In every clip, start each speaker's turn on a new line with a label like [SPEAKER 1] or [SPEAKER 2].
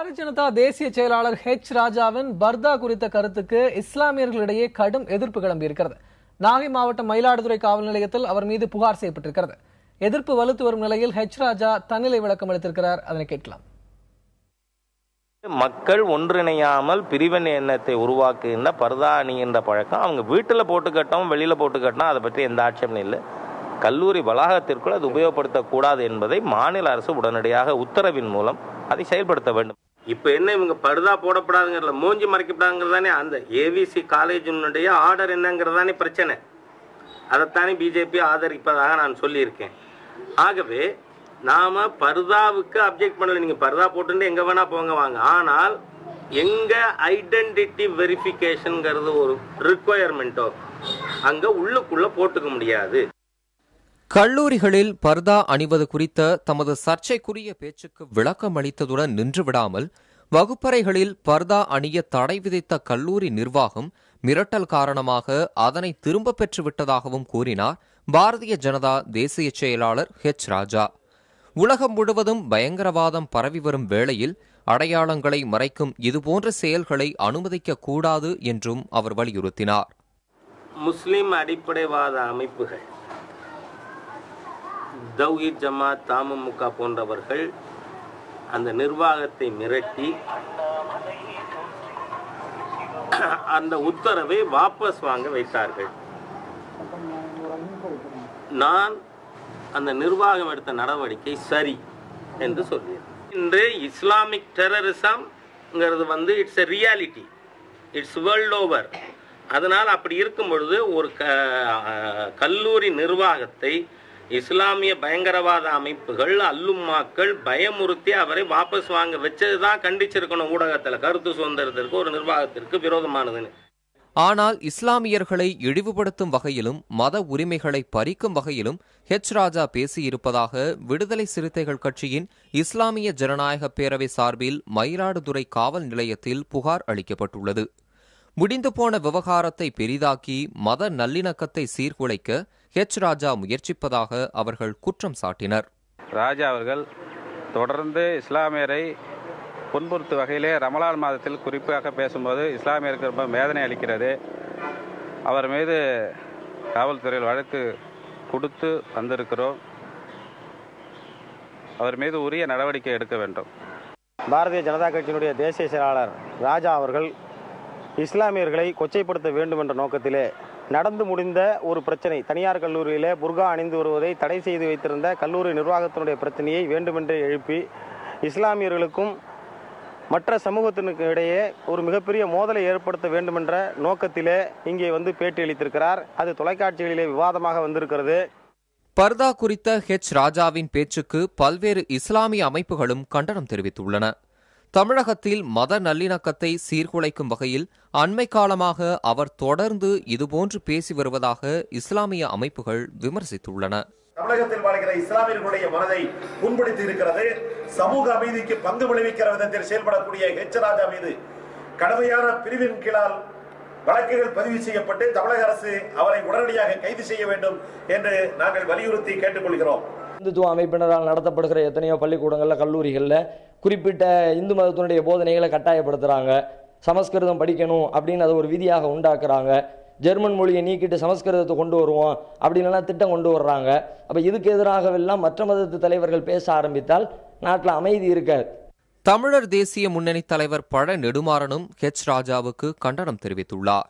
[SPEAKER 1] பாரதிய ஜனதா தேசிய செயலாளர் ராஜாவின் பர்தா குறித்த கருத்துக்கு இஸ்லாமியர்களிடையே கடும் எதிர்ப்பு கிளம்பியிருக்கிறது. நாகை மாவட்டம் மயிலாடுதுறை காவல் நிலையத்தில் அவர் மீது புகார் செய்யப்பட்டிருக்கிறது. எதிர்ப்பு வலுத்து வரும் நிலையில் ராஜா தன்னிலை விளக்கம் அளித்திருக்கிறார். அதனை கேட்கலாம்.
[SPEAKER 2] மக்கள் ஒன்றிணையாமல் பிரிவினை எண்ணத்தை உருவாக்குகின்ற பர்தா அணிகின்ற பழக்கம் அவங்க வீட்டில் போட்டுக்கட்டும், வெளியில் போட்டுக்கட்டும், அதை பற்றி எந்த ஆட்சேபமும் இல்லை. கல்லூரி வளாகத்திற்குள் அது உபயோகப்படுத்தக்கூடாது என்பதை மாநில அரசு உடனடியாக உத்தரவின் மூலம் அதை செயல்படுத்த வேண்டும். இப்போ என்ன இவங்க பர்தா போடப்படாதுங்கிறத மூஞ்சி மறைக்கப்படாதுங்கிறது தானே அந்த ஏவிசி காலேஜினுடைய ஆர்டர் என்னங்கிறது தானே பிரச்சனை. அதைத்தானே பிஜேபி ஆதரிப்பதாக நான் சொல்லியிருக்கேன். ஆகவே நாம பர்தாவுக்கு அப்ஜெக்ட் பண்ணல. நீங்க பர்தா போட்டு எங்க வேணா போங்க வாங்க. ஆனால் எங்க ஐடென்டிட்டி வெரிஃபிகேஷன்ங்கிறது ஒரு ரிக்வயர்மெண்ட்டோ அங்க உள்ளுக்குள்ள போட்டுக்க முடியாது.
[SPEAKER 3] கல்லூரிகளில் பர்தா அணிவது குறித்த தமது சர்ச்சைக்குரிய பேச்சுக்கு விளக்கம் அளித்ததுடன் நின்றுவிடாமல் வகுப்பறைகளில் பர்தா அணிய தடை விதித்த கல்லூரி நிர்வாகம் மிரட்டல் காரணமாக அதனை திரும்ப பெற்றுவிட்டதாகவும் கூறினார் பாரதிய ஜனதா தேசிய செயலாளர் ராஜா. உலகம் முழுவதும் பயங்கரவாதம் பரவி வரும் வேளையில் அடையாளங்களை மறைக்கும் இதுபோன்ற செயல்களை அனுமதிக்க கூடாது என்றும் அவர் வலியுறுத்தினார்.
[SPEAKER 2] முஸ்லிம் அடிப்படைவாத அமைப்புகள், தௌஹீத் ஜமாத், தமுமுக போன்றவர்கள் அந்த நிர்வாகத்தை மிரட்டி அந்த உத்தரவை வாபஸ் வாங்க வைத்தார்கள். நான் அந்த நிர்வாகம் எடுத்த நடவடிக்கை சரி என்று சொல்கிறேன். இன்று இஸ்லாமிக் டெரரிசம்ங்கிறது it's a reality, it's world over. அதனால் அப்படி இருக்கும் பொழுது ஒரு கல்லூரி நிர்வாகத்தை இஸ்லாமிய பயங்கரவாத அமைப்புகள், அல்லுமாக்கள் பயமுறுத்தி அவரை வாபஸ் வாங்க வச்சதுதான் கண்டிச்சிருக்கணும். ஊடகத்தில் கருத்து சுதந்திரத்திற்கு ஒரு நிர்வாகத்திற்கு விரோதமானதுன்னு.
[SPEAKER 3] ஆனால் இஸ்லாமியர்களை இழிவுபடுத்தும் வகையிலும் மத உரிமைகளை பறிக்கும் வகையிலும் ராஜா பேசியிருப்பதாக விடுதலை சிறுத்தைகள் கட்சியின் இஸ்லாமிய ஜனநாயக பேரவை சார்பில் மயிலாடுதுறை காவல் நிலையத்தில் புகார் அளிக்கப்பட்டுள்ளது. முடிந்து போன விவகாரத்தை பெரிதாக்கி மத நல்லிணக்கத்தை சீர்குலைக்க ராஜா முயற்சிப்பதாக அவர்கள் குற்றம் சாட்டினர்.
[SPEAKER 4] ராஜா அவர்கள் தொடர்ந்து இஸ்லாமியரை புன்புறுத்து வகையிலே ரமலான் மாதத்தில் குறிப்பாக பேசும்போது இஸ்லாமியருக்கு ரொம்ப வேதனை அளிக்கிறது. அவர் மீது காவல்துறையில் வழக்கு கொடுத்து வந்திருக்கிறோம். அவர் மீது உரிய நடவடிக்கை எடுக்க வேண்டும்.
[SPEAKER 5] பாரதிய ஜனதா கட்சியினுடைய தேசிய செயலாளர் ராஜா அவர்கள் இஸ்லாமியர்களை கொச்சைப்படுத்த வேண்டும் என்ற நோக்கத்திலே நடந்து முடிந்த ஒரு பிரச்சனை, தனியார் கல்லூரியிலே புர்கா அணிந்து வருவதை தடை செய்து வைத்திருந்த கல்லூரி நிர்வாகத்தினுடைய பிரச்சனையை வேண்டுமென்றே எழுப்பி இஸ்லாமியர்களுக்கும் மற்ற சமூகத்தினருக்கு இடையே ஒரு மிகப்பெரிய மோதலை ஏற்படுத்த வேண்டும் என்ற நோக்கத்திலே இங்கே பேட்டி அளித்திருக்கிறார். அது தொலைக்காட்சிகளிலே விவாதமாக வந்திருக்கிறது.
[SPEAKER 3] பர்தா குறித்த ராஜாவின் பேச்சுக்கு பல்வேறு இஸ்லாமிய அமைப்புகளும் கண்டனம் தெரிவித்துள்ளன. தமிழகத்தில் மத நல்லிணக்கத்தை சீர்குலைக்கும் வகையில் அண்மை காலமாக அவர் தொடர்ந்து இதுபோன்று பேசி வருவதாக இஸ்லாமிய அமைப்புகள் விமர்சித்துள்ளன.
[SPEAKER 6] தமிழகத்தில் வாழ்கிற இஸ்லாமியர்களுடைய மனதை புண்படுத்தி இருக்கிறது. சமூக அமைதிக்கு பங்கு விளைவிக்கிற விதத்தில் செயல்படக்கூடிய ராஜா மீது கடுமையான பிரிவின் கீழால் வழக்குகள் பதிவு செய்யப்பட்டு தமிழக அரசு அவரை உடனடியாக கைது செய்ய வேண்டும் என்று நாங்கள் வலியுறுத்தி கேட்டுக்கொள்கிறோம்.
[SPEAKER 7] இந்துத்துவ அமைப்பினரால் நடத்தப்படுகிற எத்தனையோ பள்ளிக்கூடங்களில், கல்லூரிகளில் குறிப்பிட்ட இந்து மதத்தினுடைய போதனைகளை கட்டாயப்படுத்துகிறாங்க. சமஸ்கிருதம் படிக்கணும் அப்படின்னு அதை ஒரு விதியாக உண்டாக்குறாங்க. ஜெர்மன் மொழியை நீக்கிட்டு சமஸ்கிருதத்தை கொண்டு வருவோம் அப்படின்னு திட்டம் கொண்டு வர்றாங்க. அப்போ இதுக்கு எதிராகவெல்லாம் மற்ற மதத்து தலைவர்கள் பேச ஆரம்பித்தால் நாட்டில் அமைதி இருக்காது.
[SPEAKER 3] தமிழர் தேசிய முன்னணி தலைவர் பழ நெடுமாறனும் ராஜாவுக்கு கண்டனம் தெரிவித்துள்ளார்.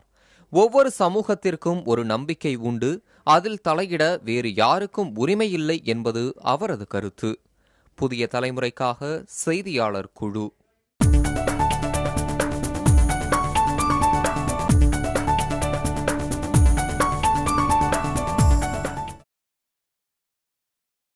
[SPEAKER 3] ஒவ்வொரு சமூகத்திற்கும் ஒரு நம்பிக்கை உண்டு, அதில் தலையிட வேறு யாருக்கும் உரிமை இல்லை என்பது அவரது கருத்து. புதிய தலைமுறைக்காக செய்தியாளர் குழு.